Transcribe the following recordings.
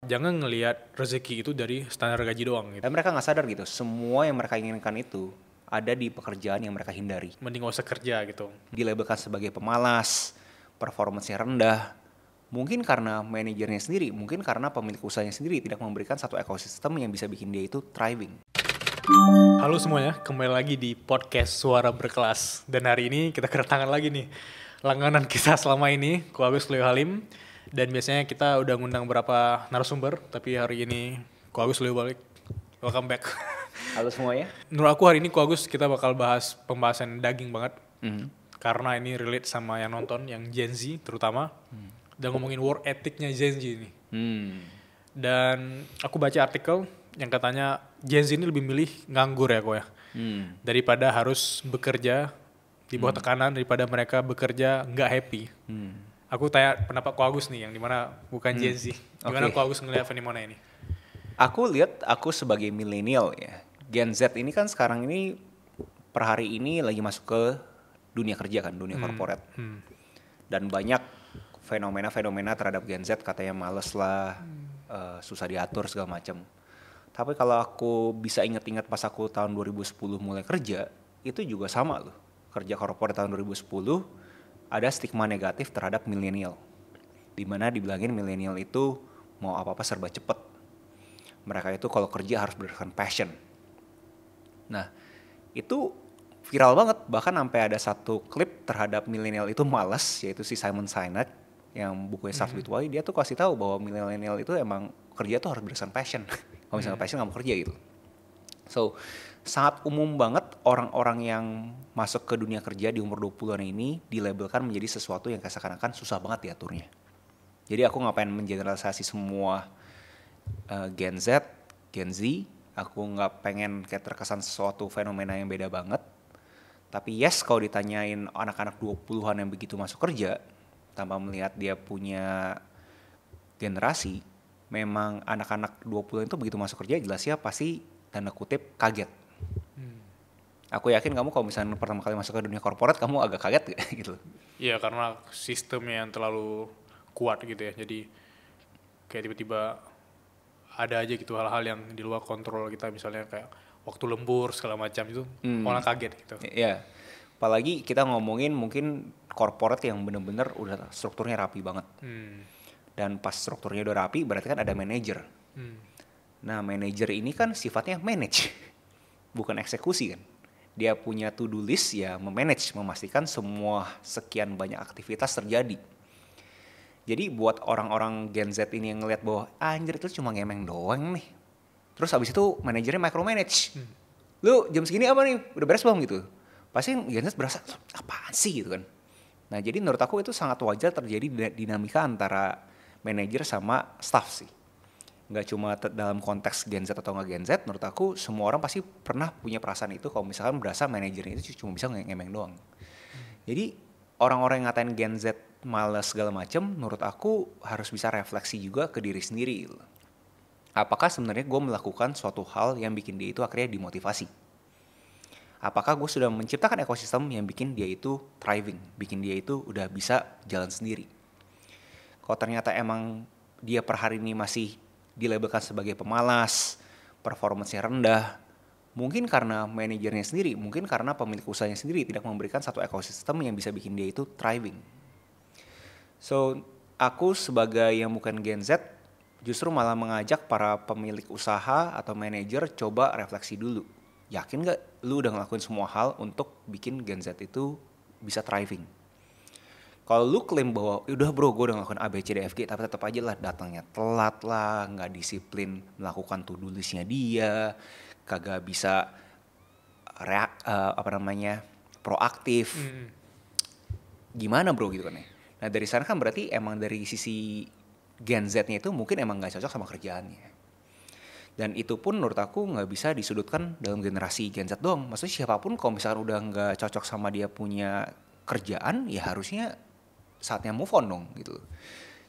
jangan ngelihat rezeki itu dari standar gaji doang gitu. Dan mereka nggak sadar gitu, semua yang mereka inginkan itu ada di pekerjaan yang mereka hindari. Mending gak usah kerja gitu. Dilabelkan sebagai pemalas, performance-nya rendah, mungkin karena manajernya sendiri, mungkin karena pemilik usahanya sendiri tidak memberikan satu ekosistem yang bisa bikin dia itu thriving. Halo semuanya, kembali lagi di podcast Suara Berkelas. Dan hari ini kita kedatangan lagi nih langganan kita selama ini, Ko Agus Leo Halim. Dan biasanya kita udah ngundang beberapa narasumber, tapi hari ini Ko Agus Leo balik. Welcome back. Halo semuanya. Menurut aku hari ini Ko Agus kita bakal bahas pembahasan daging banget. Karena ini relate sama yang nonton, yang Gen Z terutama. Dan ngomongin work ethicnya Gen Z ini. Dan aku baca artikel yang katanya Gen Z ini lebih milih nganggur ya Ko ya. Daripada harus bekerja di bawah tekanan, daripada mereka bekerja nggak happy. Aku tanya pendapat Ko Agus nih, yang dimana bukan Gen Z. Gimana Ko Agus ngelihat fenomena ini? Aku lihat aku sebagai milenial ya. Gen Z ini kan sekarang ini per hari ini lagi masuk ke dunia kerja kan, dunia corporate. Dan banyak fenomena-fenomena terhadap Gen Z, katanya males lah, susah diatur segala macam. Tapi kalau aku bisa ingat-ingat pas aku tahun 2010 mulai kerja, itu juga sama loh. Kerja corporate tahun 2010 ada stigma negatif terhadap milenial. Dimana dibilangin milenial itu mau apa-apa serba cepet. Mereka itu kalau kerja harus berdasarkan passion. Nah, itu viral banget. Bahkan sampai ada satu klip terhadap milenial itu malas, yaitu si Simon Sinek yang bukunya Start With Why. Dia tuh kasih tahu bahwa milenial itu emang kerja tuh harus berdasarkan passion. Kalau misalnya passion nggak mau kerja gitu. So, sangat umum banget orang-orang yang masuk ke dunia kerja di umur 20-an ini dilabelkan menjadi sesuatu yang seakan-akan susah banget diaturnya. Jadi aku ngapain mengeneralisasi semua Gen Z, Gen Z. Aku nggak pengen kayak terkesan sesuatu fenomena yang beda banget. Tapi yes, kalau ditanyain anak-anak 20-an yang begitu masuk kerja, tanpa melihat dia punya generasi, memang anak-anak 20-an itu begitu masuk kerja jelas ya pasti tanda kutip kaget. Aku yakin kamu kalau misalnya pertama kali masuk ke dunia korporat, kamu agak kaget gak gitu? Iya, karena sistemnya yang terlalu kuat gitu ya. Jadi kayak tiba-tiba ada aja gitu hal-hal yang di luar kontrol kita, misalnya kayak waktu lembur segala macam itu orang kaget gitu. Iya, apalagi kita ngomongin mungkin korporat yang bener-bener udah strukturnya rapi banget. Dan pas strukturnya udah rapi berarti kan ada manajer. Nah manajer ini kan sifatnya manage, bukan eksekusi kan. Dia punya to-do list ya memanage, memastikan semua sekian banyak aktivitas terjadi. Jadi buat orang-orang Gen Z ini yang ngelihat bahwa anjir itu cuma ngemeng doang nih. Terus abis itu manajernya micromanage. Lu jam segini apa nih? Udah beres belum gitu? Pasti Gen Z berasa apaan sih gitu kan. Nah jadi menurut aku itu sangat wajar terjadi dinamika antara manajer sama staff sih. Nggak cuma dalam konteks Gen Z atau nggak Gen Z, menurut aku semua orang pasti pernah punya perasaan itu kalau misalkan berasa manajernya itu cuma bisa ngemeng doang. Jadi orang-orang yang ngatain Gen Z malas segala macam, menurut aku harus bisa refleksi juga ke diri sendiri. Apakah sebenarnya gue melakukan suatu hal yang bikin dia itu akhirnya dimotivasi? Apakah gue sudah menciptakan ekosistem yang bikin dia itu thriving, bikin dia itu udah bisa jalan sendiri? Kalau ternyata emang dia per hari ini masih dilabelkan sebagai pemalas, performance-nya rendah, mungkin karena manajernya sendiri, mungkin karena pemilik usahanya sendiri tidak memberikan satu ekosistem yang bisa bikin dia itu thriving. So, aku sebagai yang bukan Gen Z, justru malah mengajak para pemilik usaha atau manajer coba refleksi dulu. Yakin gak lu udah ngelakuin semua hal untuk bikin Gen Z itu bisa thriving? Kalau lu klaim bahwa udah bro gue udah ngelakuin A, B, C, D, F, G, tapi tetap aja lah datangnya telat lah, gak disiplin melakukan to-do listnya dia, kagak bisa proaktif. Gimana bro gitu kan ya. Nah dari sana kan berarti emang dari sisi Gen Z-nya itu mungkin emang gak cocok sama kerjaannya. Dan itu pun menurut aku gak bisa disudutkan dalam generasi Gen Z doang. Maksudnya siapapun kalau misalkan udah gak cocok sama dia punya kerjaan, ya harusnya saatnya move on dong gitu.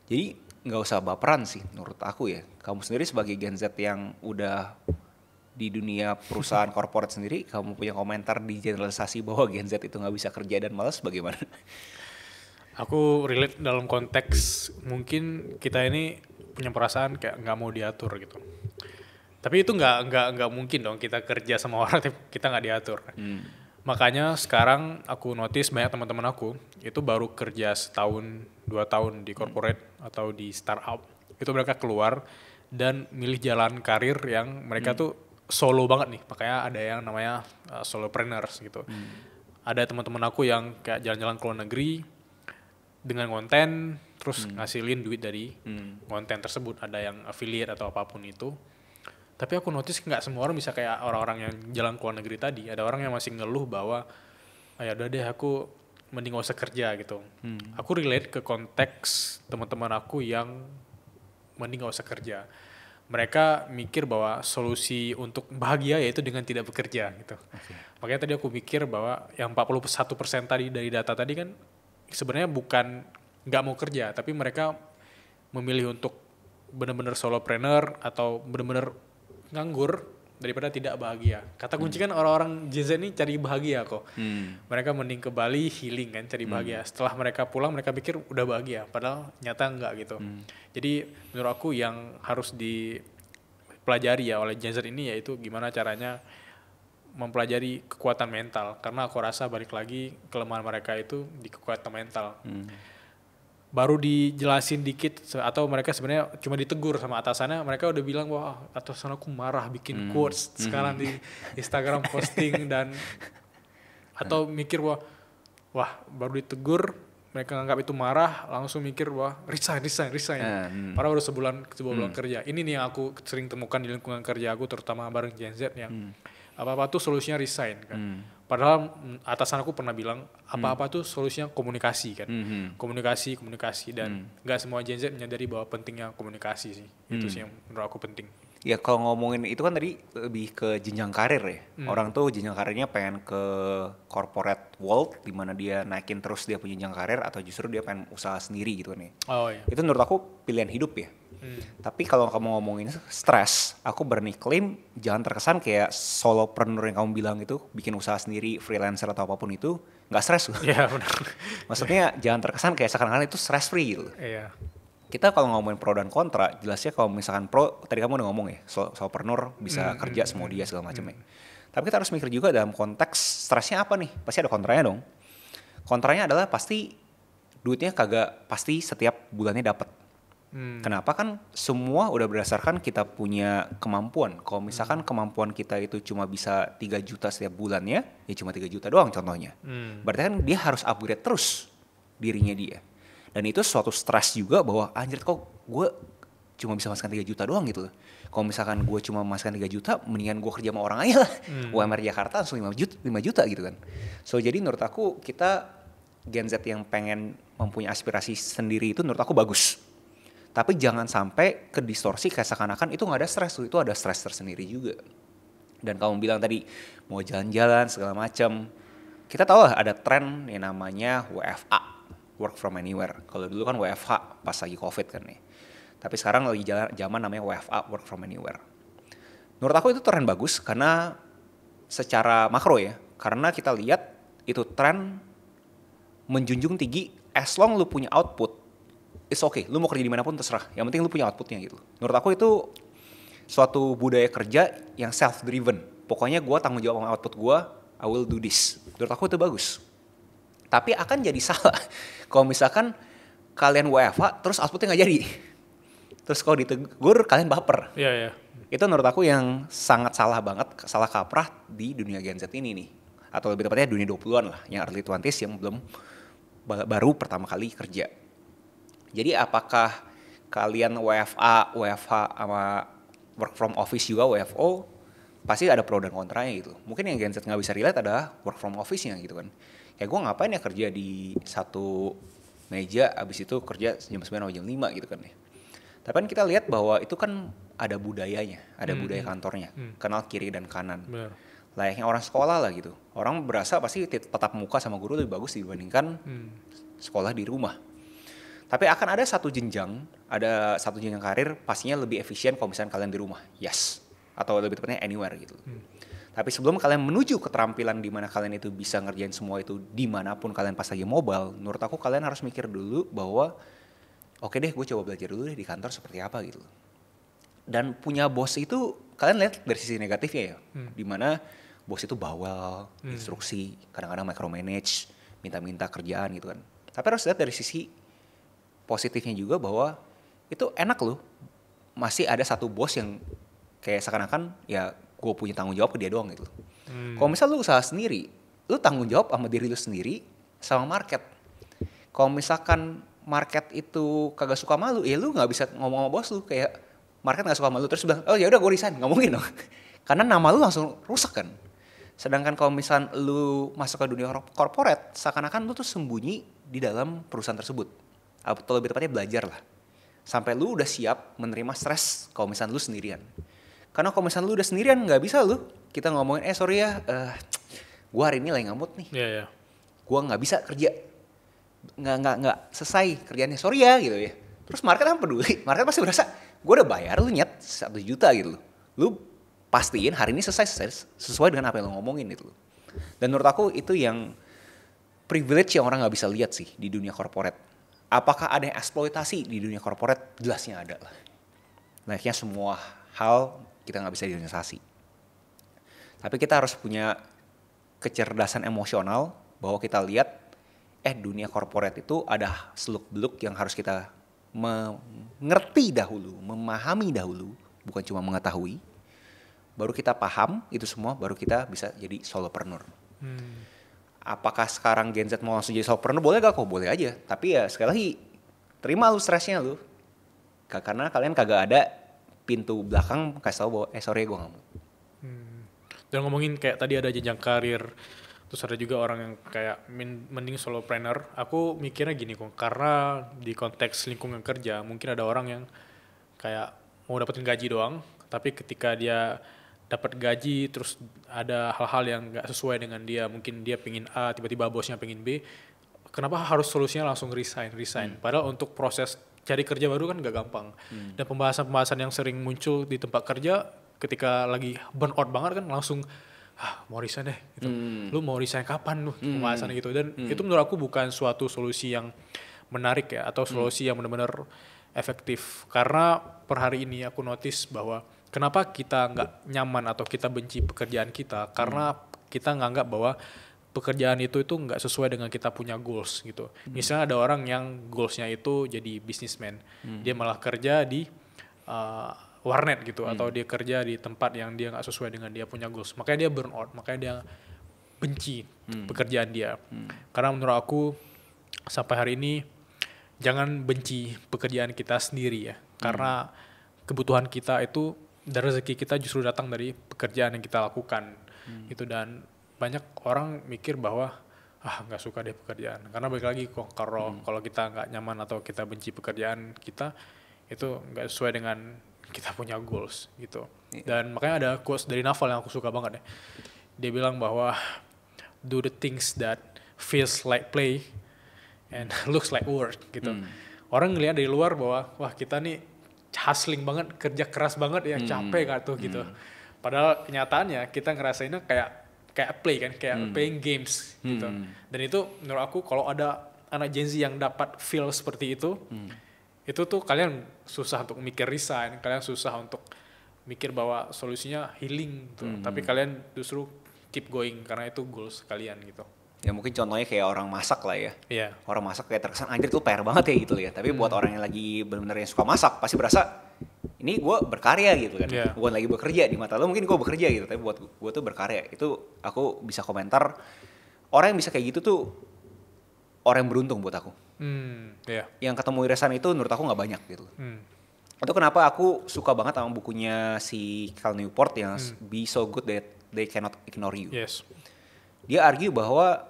Jadi gak usah baperan sih menurut aku ya. Kamu sendiri sebagai Gen Z yang udah di dunia perusahaan korporat sendiri, kamu punya komentar di generalisasi bahwa Gen Z itu gak bisa kerja dan malas bagaimana? Aku relate dalam konteks mungkin kita ini punya perasaan kayak nggak mau diatur gitu. Tapi itu nggak mungkin dong kita kerja sama orang tapi kita nggak diatur. Makanya sekarang aku notice banyak teman-teman aku itu baru kerja setahun 2 tahun di corporate atau di startup, itu mereka keluar dan milih jalan karir yang mereka tuh solo banget nih. Makanya ada yang namanya solopreneurs gitu. Ada teman-teman aku yang kayak jalan-jalan ke luar negeri dengan konten, terus ngasilin duit dari konten tersebut. Ada yang affiliate atau apapun itu. Tapi aku notice nggak semua orang bisa kayak orang-orang yang jalan ke luar negeri tadi. Ada orang yang masih ngeluh bahwa ya udah deh aku mending gak usah kerja gitu. Aku relate ke konteks teman-teman aku yang mending gak usah kerja. Mereka mikir bahwa solusi untuk bahagia yaitu dengan tidak bekerja gitu. Makanya tadi aku mikir bahwa yang 41% tadi dari data tadi kan sebenarnya bukan nggak mau kerja, tapi mereka memilih untuk benar-benar solopreneur atau benar-benar nganggur daripada tidak bahagia. Kata kunci kan orang-orang Gen Z ini cari bahagia kok. Mereka mending ke Bali healing kan, cari bahagia. Setelah mereka pulang mereka pikir udah bahagia, padahal nyata enggak gitu. Jadi menurut aku yang harus dipelajari ya oleh Gen Z ini yaitu gimana caranya mempelajari kekuatan mental. Karena aku rasa balik lagi kelemahan mereka itu di kekuatan mental. Baru dijelasin dikit atau mereka sebenarnya cuma ditegur sama atasannya, mereka udah bilang wah atasan aku marah bikin quotes sekarang di Instagram posting dan atau mikir wah baru ditegur mereka nganggap itu marah langsung mikir wah resign. Padahal udah sebulan kerja. Ini nih yang aku sering temukan di lingkungan kerja aku terutama bareng Gen Z yang apa-apa tuh solusinya resign kan. Padahal atasan aku pernah bilang apa-apa tuh solusinya komunikasi kan. Komunikasi dan nggak semua Gen Z menyadari bahwa pentingnya komunikasi sih. Itu sih yang menurut aku penting. Ya kalau ngomongin itu kan tadi lebih ke jenjang karir ya. Orang tuh jenjang karirnya pengen ke corporate world di mana dia naikin terus dia punya jenjang karir atau justru dia pengen usaha sendiri gitu nih. Oh iya. Itu menurut aku pilihan hidup ya. Tapi kalau kamu ngomongin stres, aku berani klaim jangan terkesan kayak solopreneur yang kamu bilang itu bikin usaha sendiri, freelancer atau apapun itu nggak stres loh. Iya benar. Maksudnya jangan terkesan kayak sekarang itu stress free gitu. Iya. Kita kalau ngomongin pro dan kontra, jelasnya kalau misalkan pro, tadi kamu udah ngomong ya, solopreneur bisa kerja semua dia segala macam ya. Tapi kita harus mikir juga dalam konteks stresnya apa nih? Pasti ada kontranya dong. Kontranya adalah pasti duitnya kagak pasti setiap bulannya dapat. Kenapa kan semua udah berdasarkan kita punya kemampuan. Kalau misalkan kemampuan kita itu cuma bisa 3 juta setiap bulannya, ya cuma 3 juta doang contohnya. Berarti kan dia harus upgrade terus dirinya dia. Dan itu suatu stres juga bahwa anjir kok gue cuma bisa masukkan 3 juta doang gitu loh. Kalau misalkan gue cuma masukkan 3 juta, mendingan gue kerja sama orang aja lah. UMR Jakarta langsung 5 juta gitu kan. So jadi menurut aku kita Gen Z yang pengen mempunyai aspirasi sendiri itu menurut aku bagus. Tapi jangan sampai ke distorsi kayak seakan-akan itu gak ada stres, itu ada stres tersendiri juga. Dan kamu bilang tadi mau jalan-jalan segala macam. Kita tahu lah ada tren yang namanya WFA, work from anywhere. Kalau dulu kan WFH pas lagi COVID kan nih. Tapi sekarang lagi zaman namanya WFA, work from anywhere. Menurut aku itu tren bagus karena secara makro ya. Karena kita lihat itu tren menjunjung tinggi as long lu punya output. It's okay, lu mau kerja dimanapun terserah. Yang penting lu punya outputnya gitu. Menurut aku itu suatu budaya kerja yang self-driven. Pokoknya gue tanggung jawab sama output gue, I will do this. Menurut aku itu bagus. Tapi akan jadi salah kalau misalkan kalian WFH terus outputnya nggak jadi. Terus kalau ditegur kalian baper. Iya. Itu menurut aku yang sangat salah banget, salah kaprah di dunia Gen Z ini nih. Atau lebih tepatnya dunia 20-an lah, yang early 20s yang baru pertama kali kerja. Jadi apakah kalian WFA, WFH sama work from office juga WFO, pasti ada pro dan kontranya gitu. Mungkin yang Gen Z nggak bisa relate adalah work from office-nya gitu kan. Ya gue ngapain ya kerja di satu meja, abis itu kerja jam 9 atau jam 5 gitu kan ya. Tapi kan kita lihat bahwa itu kan ada budayanya, ada budaya kantornya, kenal kiri dan kanan. Benar. Layaknya orang sekolah lah gitu. Orang berasa pasti tatap muka sama guru lebih bagus dibandingkan sekolah di rumah. Tapi akan ada satu jenjang karir pastinya lebih efisien kalau misalnya kalian di rumah. Yes. Atau lebih tepatnya anywhere gitu. Tapi sebelum kalian menuju keterampilan di mana kalian itu bisa ngerjain semua itu dimanapun kalian pas lagi mobile, menurut aku kalian harus mikir dulu bahwa oke deh gue coba belajar dulu deh di kantor seperti apa gitu. Dan punya bos itu kalian lihat dari sisi negatifnya ya, dimana bos itu bawel, instruksi, kadang-kadang micromanage, minta-minta kerjaan gitu kan. Tapi harus lihat dari sisi positifnya juga bahwa itu enak loh, masih ada satu bos yang kayak seakan-akan ya gue punya tanggung jawab ke dia doang gitu. Kalau misal lu usaha sendiri, lu tanggung jawab sama diri lu sendiri sama market. Kalau misalkan market itu kagak suka malu, ya lu nggak bisa ngomong sama bos lu kayak market nggak suka malu terus bilang oh ya udah gue resign, nggak mungkin dong. Karena nama lu langsung rusak kan. Sedangkan kalau misal lu masuk ke dunia corporate, seakan-akan lu tuh sembunyi di dalam perusahaan tersebut, atau lebih tepatnya belajar lah sampai lu udah siap menerima stres kalau misal lu sendirian. Karena kalau misal lu udah sendirian nggak bisa lu kita ngomongin sorry ya gue hari ini lagi ngamut nih, gue nggak bisa kerja, nggak selesai kerjaannya, sorry ya gitu ya. Terus market apa peduli? Market pasti berasa gue udah bayar lu nyet 1 juta gitu loh. Lu pastiin hari ini selesai sesuai dengan apa yang lu ngomongin gitu loh. Dan menurut aku itu yang privilege yang orang nggak bisa lihat sih di dunia corporate. Apakah ada yang eksploitasi di dunia corporate? Jelasnya ada lah. Layaknya semua hal kita nggak bisa diorganisasi. Tapi kita harus punya kecerdasan emosional bahwa kita lihat dunia corporate itu ada seluk-beluk yang harus kita mengerti dahulu, memahami dahulu, bukan cuma mengetahui. Baru kita paham itu semua, baru kita bisa jadi solopreneur. Apakah sekarang Gen Z mau langsung jadi solopreneur? Boleh gak kok? Boleh aja. Tapi ya sekali lagi, terima lu stresnya lu. Karena kalian kagak ada pintu belakang kasih tau bahwa sorry gue gak mau. Dan ngomongin kayak tadi ada jenjang karir, terus ada juga orang yang kayak mending solopreneur. Aku mikirnya gini kok, karena di konteks lingkungan kerja mungkin ada orang yang kayak mau dapetin gaji doang, tapi ketika dia dapat gaji terus ada hal-hal yang nggak sesuai dengan dia, mungkin dia pingin A, tiba-tiba bosnya pingin B, kenapa harus solusinya langsung resign? Padahal untuk proses cari kerja baru kan nggak gampang. Dan pembahasan-pembahasan yang sering muncul di tempat kerja ketika lagi burn out banget kan langsung mau resign deh gitu. Lu mau resign kapan lu pembahasan gitu. Dan itu menurut aku bukan suatu solusi yang menarik ya, atau solusi yang benar-benar efektif. Karena per hari ini aku notice bahwa kenapa kita nggak nyaman atau kita benci pekerjaan kita, karena kita nganggap bahwa pekerjaan itu nggak sesuai dengan kita punya goals gitu. Misalnya ada orang yang goalsnya itu jadi businessman, dia malah kerja di warnet gitu, atau dia kerja di tempat yang dia nggak sesuai dengan dia punya goals, makanya dia burn out, makanya dia benci pekerjaan dia. Karena menurut aku sampai hari ini jangan benci pekerjaan kita sendiri ya, karena kebutuhan kita itu dan rezeki kita justru datang dari pekerjaan yang kita lakukan gitu. Dan banyak orang mikir bahwa nggak suka deh pekerjaan, karena balik lagi kok kalau kita nggak nyaman atau kita benci pekerjaan kita, itu nggak sesuai dengan kita punya goals gitu. Dan makanya ada quotes dari Naval yang aku suka banget ya. Dia bilang bahwa do the things that feels like play and looks like work gitu. Orang ngelihat dari luar bahwa wah kita nih hustling banget, kerja keras banget ya, capek gak tuh gitu. Padahal kenyataannya kita ngerasainnya kayak play kan, kayak playing games gitu. Dan itu menurut aku kalau ada anak Gen Z yang dapat feel seperti itu tuh kalian susah untuk mikir resign, kalian susah untuk mikir bahwa solusinya healing gitu. Tapi kalian justru keep going karena itu goals kalian gitu. Ya mungkin contohnya kayak orang masak lah ya. Iya. Orang masak kayak terkesan anjir tuh PR banget ya gitu ya. Tapi buat orang yang lagi benar-benar yang suka masak pasti berasa ini gue berkarya gitu kan. Bukan lagi bekerja, di mata lo mungkin gue bekerja gitu, tapi buat gue tuh berkarya. Itu aku bisa komentar orang yang bisa kayak gitu tuh orang yang beruntung buat aku. Yang ketemu irisan itu menurut aku nggak banyak gitu. Itu kenapa aku suka banget sama bukunya si Cal Newport yang Be So Good That They Cannot Ignore You. Yes. Dia argue bahwa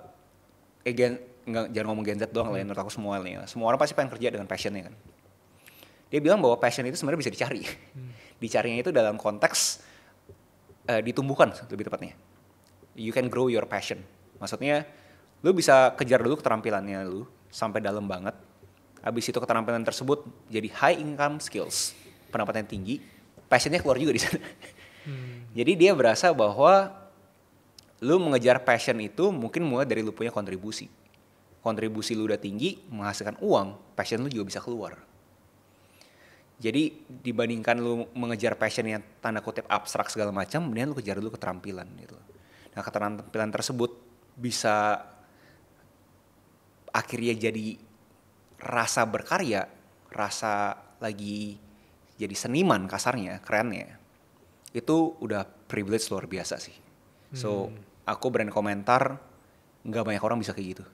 jangan ngomong Gen Z doang lah ya, menurut aku semua orang pasti pengen kerja dengan passionnya kan. Dia bilang bahwa passion itu sebenarnya bisa dicari. Dicarinya itu dalam konteks ditumbuhkan lebih tepatnya. You can grow your passion. Maksudnya lu bisa kejar dulu keterampilannya lu sampai dalam banget. Habis itu keterampilan tersebut jadi high income skills, pendapatan tinggi, passionnya keluar juga di sana. Jadi dia berasa bahwa lu mengejar passion itu mungkin mulai dari lu punya kontribusi. Kontribusi lu udah tinggi, menghasilkan uang, passion lu juga bisa keluar. Jadi dibandingkan lu mengejar passion yang tanda kutip abstrak segala macam, mendingan lu kejar dulu keterampilan gitu. Nah keterampilan tersebut bisa akhirnya jadi rasa berkarya, rasa lagi jadi seniman kasarnya, kerennya. Itu udah privilege luar biasa sih. So aku berani komentar, nggak banyak orang bisa kayak gitu.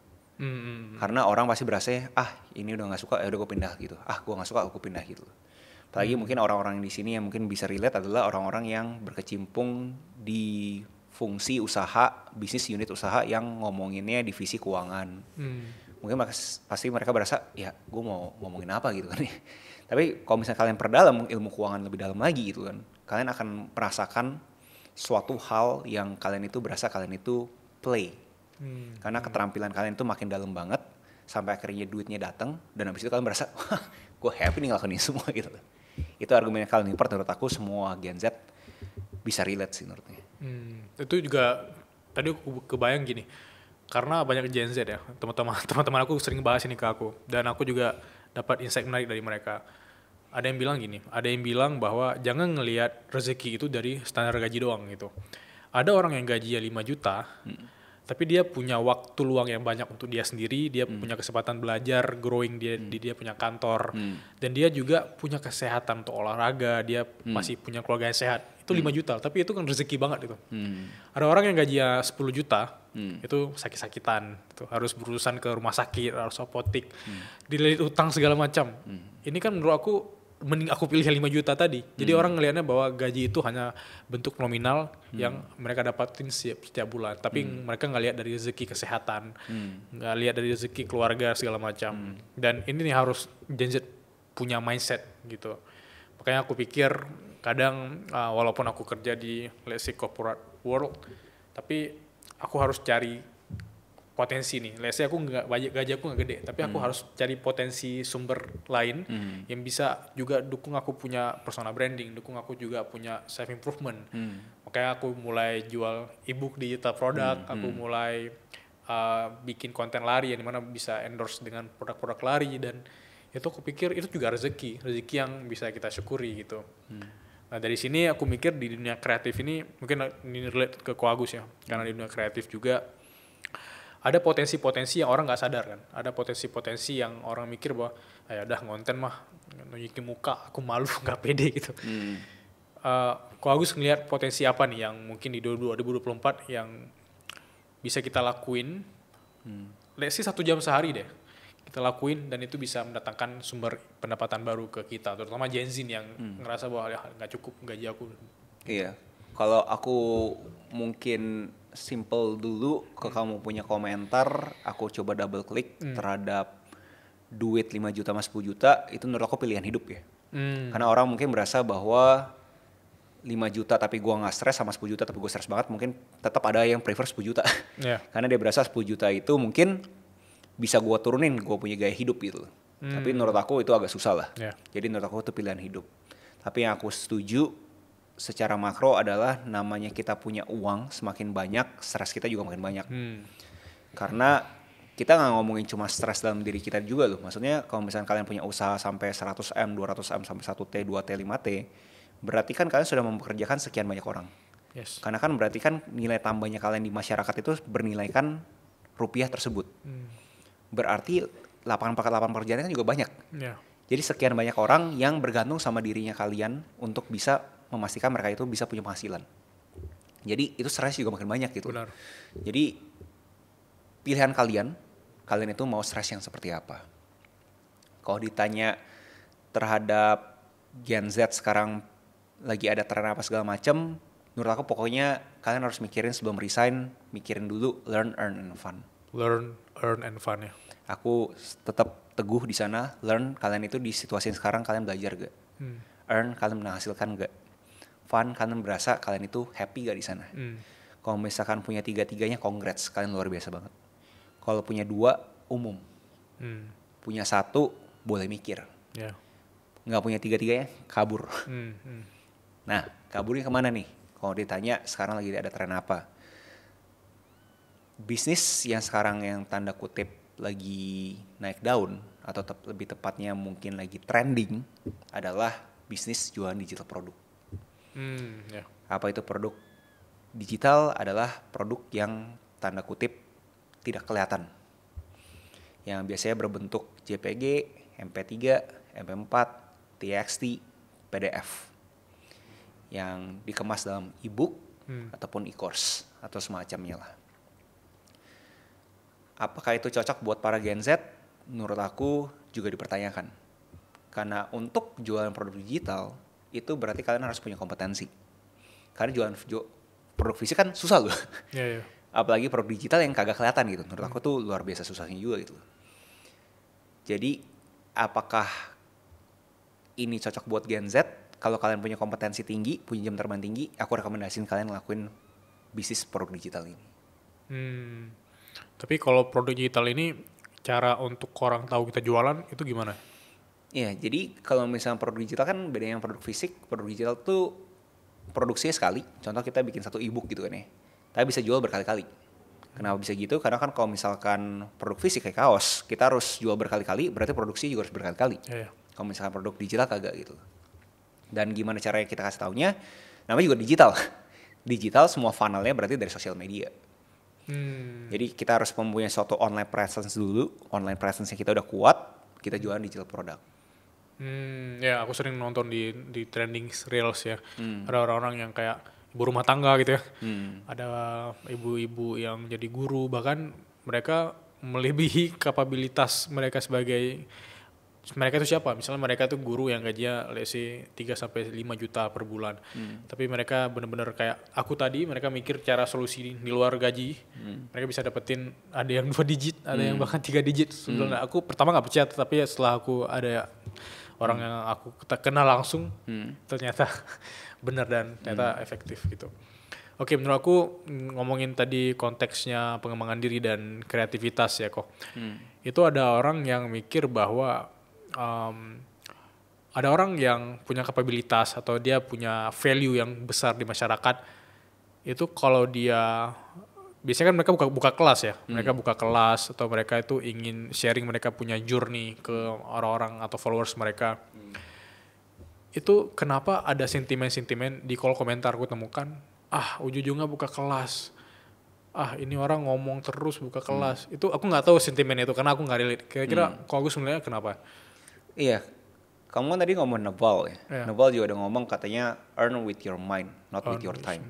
Karena orang pasti berasa ini udah nggak suka ya udah gue pindah gitu. Gue nggak suka aku pindah gitu. Apalagi mungkin orang-orang di sini yang mungkin bisa relate adalah orang-orang yang berkecimpung di fungsi usaha, bisnis unit usaha yang ngomonginnya divisi keuangan. Mungkin pasti mereka berasa ya gue mau ngomongin apa gitu kan. Tapi kalau misalnya kalian perdalam ilmu keuangan lebih dalam lagi gitu kan, kalian akan merasakan suatu hal yang kalian itu berasa kalian itu play. Karena keterampilan kalian itu makin dalam banget sampai akhirnya duitnya datang dan habis itu kalian berasa gue happy nih ngelakuin ini semua gitu. Itu argumen yang paling menurut aku semua Gen Z bisa relate sih menurutnya. Itu juga tadi aku kebayang gini, karena banyak Gen Z ya, teman-teman aku sering bahas ini ke aku, dan aku juga dapat insight menarik dari mereka. Ada yang bilang gini, ada yang bilang bahwa jangan ngelihat rezeki itu dari standar gaji doang gitu. Ada orang yang gajinya 5 juta, tapi dia punya waktu luang yang banyak untuk dia sendiri, dia punya kesempatan belajar, growing, dia punya kantor, dan dia juga punya kesehatan untuk olahraga, dia masih punya keluarga yang sehat. Itu 5 juta, tapi itu kan rezeki banget itu. Ada orang yang gajinya 10 juta, itu sakit-sakitan, itu harus berurusan ke rumah sakit, harus apotik, dililit utang segala macam. Ini kan menurut aku mending aku pilih 5 juta tadi. Jadi orang ngelihatnya bahwa gaji itu hanya bentuk nominal yang mereka dapatin setiap bulan. Tapi mereka nggak lihat dari rezeki kesehatan, nggak lihat dari rezeki keluarga segala macam. Dan ini nih harus Gen Z punya mindset gitu. Makanya aku pikir kadang walaupun aku kerja di let's say corporate world, tapi aku harus cari potensi nih. Let's say aku gaji aku nggak gede, tapi aku harus cari potensi sumber lain yang bisa juga dukung aku punya personal branding, dukung aku juga punya self improvement. Makanya aku mulai jual ebook digital product, aku mulai bikin konten lari yang dimana bisa endorse dengan produk-produk lari, dan itu aku pikir itu juga rezeki yang bisa kita syukuri gitu. Nah dari sini aku mikir di dunia kreatif ini, mungkin ini relate ke Ko Agus ya, karena di dunia kreatif juga ada potensi-potensi yang orang nggak sadar kan. Ada potensi-potensi yang orang mikir bahwa ya udah ngonten mah nunjukin muka, aku malu nggak pede gitu. Ko Agus ngelihat potensi apa nih yang mungkin di 2024 yang bisa kita lakuin, let's say 1 jam sehari deh kita lakuin, dan itu bisa mendatangkan sumber pendapatan baru ke kita, terutama Gen Z yang ngerasa bahwa nggak cukup gaji aku. Iya, kalau aku mungkin simple dulu ke kamu punya komentar, aku coba double klik terhadap duit 5 juta sama 10 juta, itu menurut aku pilihan hidup ya. Karena orang mungkin merasa bahwa 5 juta tapi gue gak stres sama 10 juta tapi gue stres banget, mungkin tetap ada yang prefer 10 juta. Karena dia berasa 10 juta itu mungkin bisa gue turunin, gue punya gaya hidup gitu. Tapi menurut aku itu agak susah lah. Jadi menurut aku itu pilihan hidup. Tapi yang aku setuju secara makro adalah namanya kita punya uang semakin banyak, stres kita juga makin banyak. Karena kita nggak ngomongin cuma stres dalam diri kita juga loh. Maksudnya kalau misalnya kalian punya usaha sampai 100M, 200M, sampai 1T, 2T, 5T, berarti kan kalian sudah mempekerjakan sekian banyak orang. Karena kan berarti kan nilai tambahnya kalian di masyarakat itu bernilaikan rupiah tersebut. Berarti lapangan pekerjaan kan juga banyak. Jadi sekian banyak orang yang bergantung sama dirinya kalian untuk bisa memastikan mereka itu bisa punya penghasilan. Jadi itu stres juga makin banyak gitu. Benar. Jadi pilihan kalian itu mau stres yang seperti apa? Kalau ditanya terhadap Gen Z sekarang lagi ada tren apa segala macam, menurut aku pokoknya kalian harus mikirin sebelum resign, mikirin dulu learn, earn, and fun. Learn, earn, and fun ya. Aku tetap teguh di sana. Learn, kalian itu di situasi sekarang kalian belajar gak? Earn, kalian menghasilkan gak? Fun, kalian berasa kalian itu happy gak di sana? Kalau misalkan punya 3-3-nya, congrats, kalian luar biasa banget. Kalau punya 2, umum. Punya 1, boleh mikir. Nggak punya 3-3-nya, kabur. Nah, kaburnya kemana nih? Kalau ditanya sekarang lagi ada tren apa? Bisnis yang sekarang yang tanda kutip lagi naik daun atau lebih tepatnya mungkin lagi trending adalah bisnis jualan digital produk. Ya. Apa itu produk digital? Adalah produk yang tanda kutip tidak kelihatan, yang biasanya berbentuk JPG, MP3, MP4, TXT, PDF, yang dikemas dalam e-book ataupun e-course atau semacamnya lah. Apakah itu cocok buat para Gen Z? Menurut aku juga dipertanyakan. Karena untuk jualan produk digital, itu berarti kalian harus punya kompetensi. Karena jualan produk fisik kan susah loh. Yeah. Apalagi produk digital yang kagak kelihatan gitu. Menurut aku tuh luar biasa susahnya juga gitu. Jadi apakah ini cocok buat Gen Z? Kalau kalian punya kompetensi tinggi, punya jam terbang tinggi, aku rekomendasiin kalian ngelakuin bisnis produk digital ini. Tapi kalau produk digital ini, cara untuk orang tahu kita jualan itu gimana? Iya, jadi kalau misalnya produk digital kan beda yang produk fisik. Produk digital tuh produksinya sekali. Contoh kita bikin satu e-book gitu kan ya. Tapi bisa jual berkali-kali. Kenapa bisa gitu? Karena kan kalau misalkan produk fisik kayak kaos, kita harus jual berkali-kali, berarti produksi juga harus berkali-kali. Yeah. Kalau misalkan produk digital kagak gitu. Dan gimana caranya kita kasih taunya? Namanya juga digital. Digital semua funnelnya berarti dari sosial media. Jadi kita harus mempunyai suatu online presence dulu. Online presence-nya kita udah kuat, kita jualan digital produk. Ya aku sering nonton di trending reels ya. Ada orang-orang yang kayak ibu rumah tangga gitu ya. Ada ibu-ibu yang jadi guru, bahkan mereka melebihi kapabilitas mereka sebagai, mereka itu siapa? Misalnya mereka tuh guru yang gajinya let's say 3-5 juta per bulan. Tapi mereka benar-benar kayak aku tadi, mereka mikir cara solusi di luar gaji. Mereka bisa dapetin ada yang 2 digit, ada yang bahkan 3 digit. Sebenarnya aku pertama nggak percaya, tapi setelah aku ada orang yang aku kenal langsung, ternyata benar dan ternyata efektif gitu. Oke, menurut aku ngomongin tadi konteksnya pengembangan diri dan kreativitas ya kok. Itu ada orang yang mikir bahwa ada orang yang punya kapabilitas atau dia punya value yang besar di masyarakat. Itu kalau dia, biasanya kan mereka buka kelas ya. Mereka buka kelas atau mereka itu ingin sharing, mereka punya journey ke orang-orang atau followers mereka. Itu kenapa ada sentimen-sentimen di kolom komentar aku temukan, ujung-ujungnya buka kelas. Ini orang ngomong terus buka kelas. Itu aku nggak tahu sentimen itu karena aku nggak relate. Kira-kira kalau aku sebenarnya kenapa? Iya, kamu kan tadi ngomong Naval ya. Yeah. Naval juga udah ngomong katanya earn with your mind, not with your time.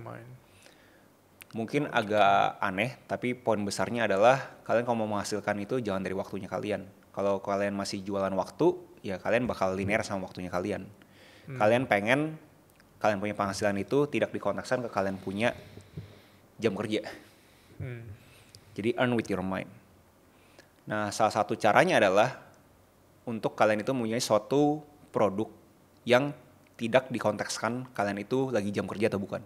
Mungkin agak aneh, tapi poin besarnya adalah kalian kalau mau menghasilkan itu jangan dari waktunya kalian. Kalau kalian masih jualan waktu, ya kalian bakal linear sama waktunya kalian. Kalian pengen, kalian punya penghasilan itu tidak dikontekskan ke kalian punya jam kerja. Jadi earn with your mind. Nah, salah satu caranya adalah untuk kalian itu mempunyai suatu produk yang tidak dikontekskan kalian itu lagi jam kerja atau bukan.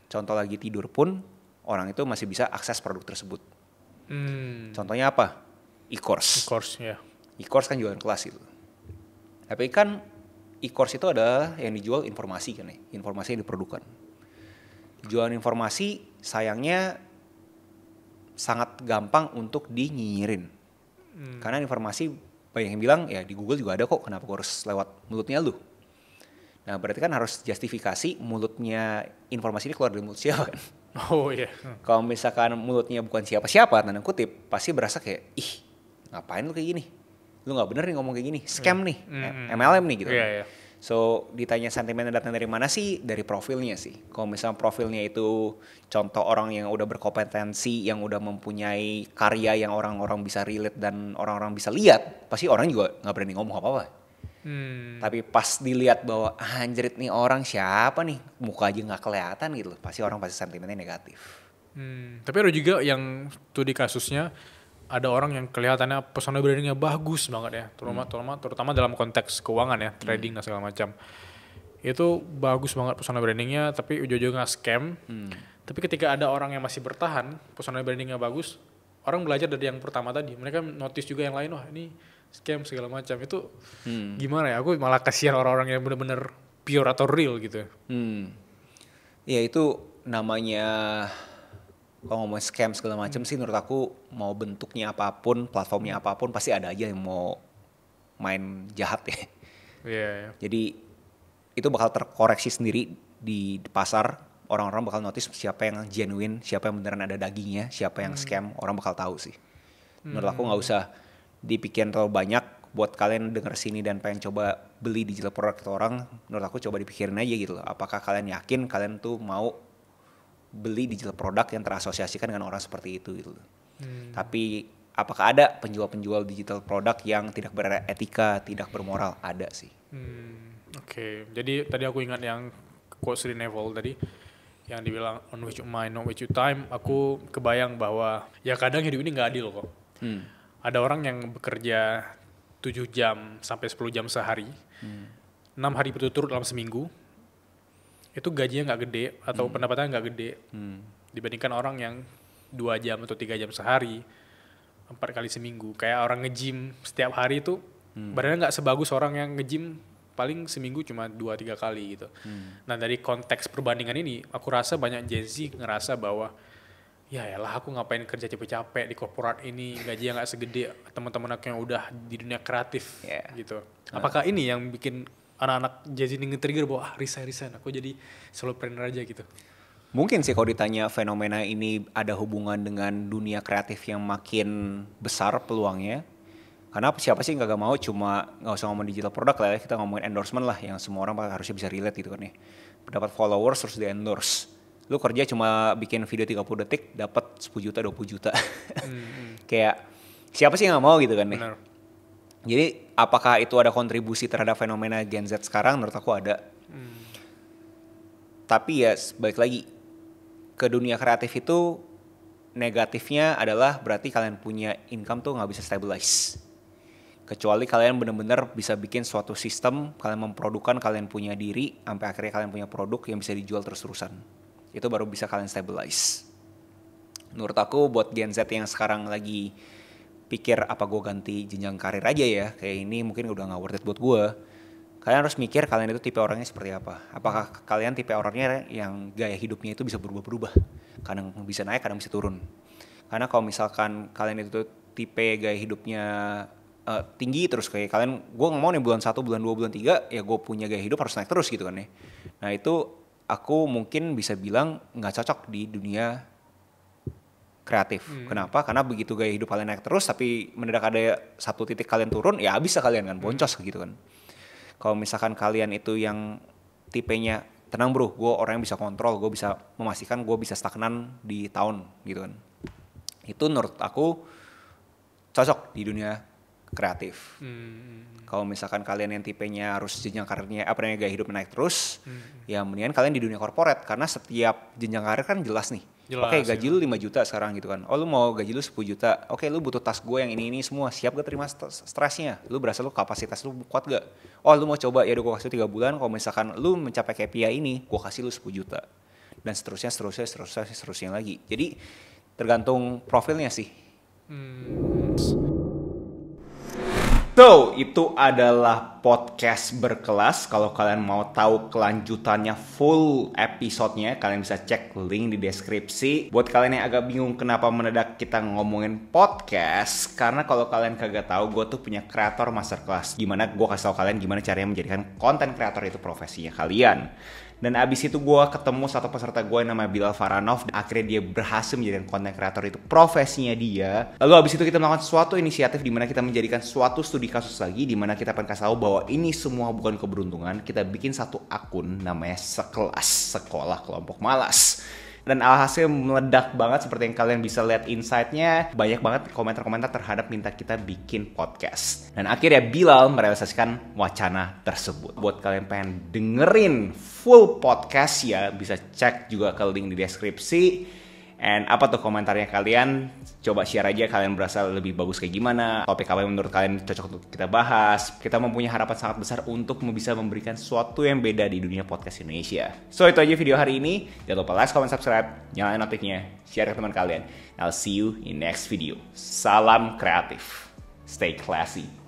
Contoh lagi tidur pun orang itu masih bisa akses produk tersebut. Contohnya apa? E-course. E-course, ya. E-course kan jualan kelas itu. Tapi kan e-course itu adalah yang dijual informasi kan ya. Informasi yang diprodukan. Jualan informasi sayangnya sangat gampang untuk dinyinyirin. Karena informasi banyak yang bilang ya di Google juga ada kok, kenapa gue harus lewat mulutnya lu? Nah berarti kan harus justifikasi mulutnya informasi ini keluar dari mulut siapa kan? Oh iya. Kalau misalkan mulutnya bukan siapa-siapa, tanda kutip, pasti berasa kayak, ngapain lu kayak gini? Lu gak bener nih ngomong kayak gini, scam nih, MLM nih gitu. Yeah. So ditanya sentimennya datang dari mana sih? Dari profilnya sih. Kalau misalnya profilnya itu contoh orang yang udah berkompetensi, yang udah mempunyai karya yang orang-orang bisa relate dan orang-orang bisa lihat, pasti orang juga gak berani ngomong apa-apa. Tapi pas dilihat bahwa anjrit nih orang siapa nih, muka aja gak kelihatan gitu, pasti orang pasti sentimennya negatif. Tapi ada juga yang tuh di kasusnya, ada orang yang kelihatannya personal brandingnya bagus banget ya, terutama dalam konteks keuangan ya, trading dan segala macam. Itu bagus banget personal brandingnya, tapi ujung-ujungnya scam. Tapi ketika ada orang yang masih bertahan, personal brandingnya bagus, orang belajar dari yang pertama tadi. Mereka notice juga yang lain, wah ini scam segala macam. Itu gimana ya? Aku malah kasihan orang-orang yang benar-benar pure atau real gitu. Ya itu namanya kalau ngomongin scam segala macam sih menurut aku mau bentuknya apapun, platformnya apapun pasti ada aja yang mau main jahat ya. Yeah. Jadi itu bakal terkoreksi sendiri di pasar. Orang-orang bakal notice siapa yang genuine, siapa yang beneran ada dagingnya, siapa yang scam, orang bakal tahu sih. Menurut aku nggak usah dipikirin terlalu banyak. Buat kalian denger sini dan pengen coba beli digital product ke orang, menurut aku coba dipikirin aja gitu loh. Apakah kalian yakin kalian tuh mau beli digital product yang terasosiasikan dengan orang seperti itu gitu loh. Tapi apakah ada penjual-penjual digital product yang tidak beretika, tidak bermoral? Ada sih. Oke. Jadi tadi aku ingat yang quotes dari Neville tadi yang dibilang on which you mind, not which you time. Aku kebayang bahwa ya kadang hidup ini nggak adil kok. Ada orang yang bekerja 7 jam sampai 10 jam sehari, 6 hari berturut-turut dalam seminggu, itu gajinya nggak gede atau pendapatannya nggak gede dibandingkan orang yang 2 jam atau 3 jam sehari, 4 kali seminggu. Kayak orang nge-gym setiap hari itu badannya nggak sebagus orang yang nge-gym paling seminggu cuma 2-3 kali gitu. Nah dari konteks perbandingan ini, aku rasa banyak Gen Z ngerasa bahwa ya elah aku ngapain kerja capek-capek di korporat ini, gajinya nggak segede teman-teman aku yang udah di dunia kreatif gitu. Apakah ini yang bikin anak-anak Gen Z ini nge-trigger bahwa resign, aku jadi solopreneur aja gitu? Mungkin sih kalau ditanya fenomena ini ada hubungan dengan dunia kreatif yang makin besar peluangnya. Karena siapa sih nggak mau, cuma nggak usah ngomong digital product lah ya, kita ngomongin endorsement lah yang semua orang harusnya bisa relate gitu kan ya. Dapat followers terus di endorse. Lu kerja cuma bikin video 30 detik dapat 10 juta 20 juta. Kayak siapa sih yang gak mau gitu kan nih. Benar. Jadi apakah itu ada kontribusi terhadap fenomena Gen Z sekarang? Menurut aku ada. Tapi ya balik lagi ke dunia kreatif itu negatifnya adalah berarti kalian punya income tuh gak bisa stabilize. Kecuali kalian benar-benar bisa bikin suatu sistem, kalian memproduksi, kalian punya diri, sampai akhirnya kalian punya produk yang bisa dijual terus-terusan. Itu baru bisa kalian stabilize. Menurut aku buat Gen Z yang sekarang lagi pikir apa gue ganti jenjang karir aja ya, kayak ini mungkin udah gak worth it buat gue. Kalian harus mikir kalian itu tipe orangnya seperti apa. Apakah kalian tipe orangnya yang gaya hidupnya itu bisa berubah-berubah, kadang bisa naik, kadang bisa turun. Karena kalau misalkan kalian itu tipe gaya hidupnya tinggi terus, kayak kalian, gue gak mau nih bulan 1, bulan 2, bulan 3 ya gue punya gaya hidup harus naik terus gitu kan ya. Nah itu aku mungkin bisa bilang gak cocok di dunia kreatif. Kenapa? Karena begitu gaya hidup kalian naik terus tapi mendadak ada satu titik kalian turun, ya habis kalian kan, boncos gitu kan. Kalau misalkan kalian itu yang tipenya tenang bro, gue orang yang bisa kontrol, gue bisa memastikan gue bisa stagnan di tahun gitu kan. Itu menurut aku cocok di dunia kreatif. Kalau misalkan kalian yang tipenya harus jenjang karirnya gaya hidup naik terus, ya mendingan kalian di dunia korporat, karena setiap jenjang karir kan jelas nih. Oke, gaji lu 5 juta sekarang gitu kan. Oh, lu mau gaji lu 10 juta. Oke, lu butuh tas gue yang ini semua. Siap gak terima stresnya? Lu berasa lu kapasitas lu kuat gak? Oh, lu mau coba, ya udah gue kasih 3 bulan. Kalau misalkan lu mencapai KPI ini, gue kasih lu 10 juta. Dan seterusnya lagi. Jadi tergantung profilnya sih. So, itu adalah podcast berkelas. Kalau kalian mau tahu kelanjutannya full episodenya, kalian bisa cek link di deskripsi. Buat kalian yang agak bingung kenapa mendadak kita ngomongin podcast, karena kalau kalian kagak tahu, gue tuh punya kreator masterclass. Gimana gue kasih tau kalian gimana caranya menjadikan konten kreator itu profesinya kalian. Dan abis itu gue ketemu satu peserta gue yang namanya Bilal Faranov. Akhirnya dia berhasil menjadikan konten kreator itu profesinya dia. Lalu abis itu kita melakukan suatu inisiatif di mana kita menjadikan suatu studi kasus lagi, di mana kita akan kasih tahu bahwa ini semua bukan keberuntungan. Kita bikin satu akun namanya Sekelas, Sekolah Kelompok Malas. Dan alhasil meledak banget, seperti yang kalian bisa lihat insight-nya. Banyak banget komentar-komentar terhadap minta kita bikin podcast. Dan akhirnya Bilal merealisasikan wacana tersebut. Buat kalian pengen dengerin full podcast ya, bisa cek juga ke link di deskripsi. And apa tuh komentarnya kalian? Coba share aja kalian berasa lebih bagus kayak gimana, topik apa yang menurut kalian cocok untuk kita bahas. Kita mempunyai harapan sangat besar untuk bisa memberikan sesuatu yang beda di dunia podcast Indonesia. So itu aja video hari ini. Jangan lupa like, comment, subscribe, nyalain notifnya, share ke teman kalian. I'll see you in next video. Salam kreatif. Stay classy.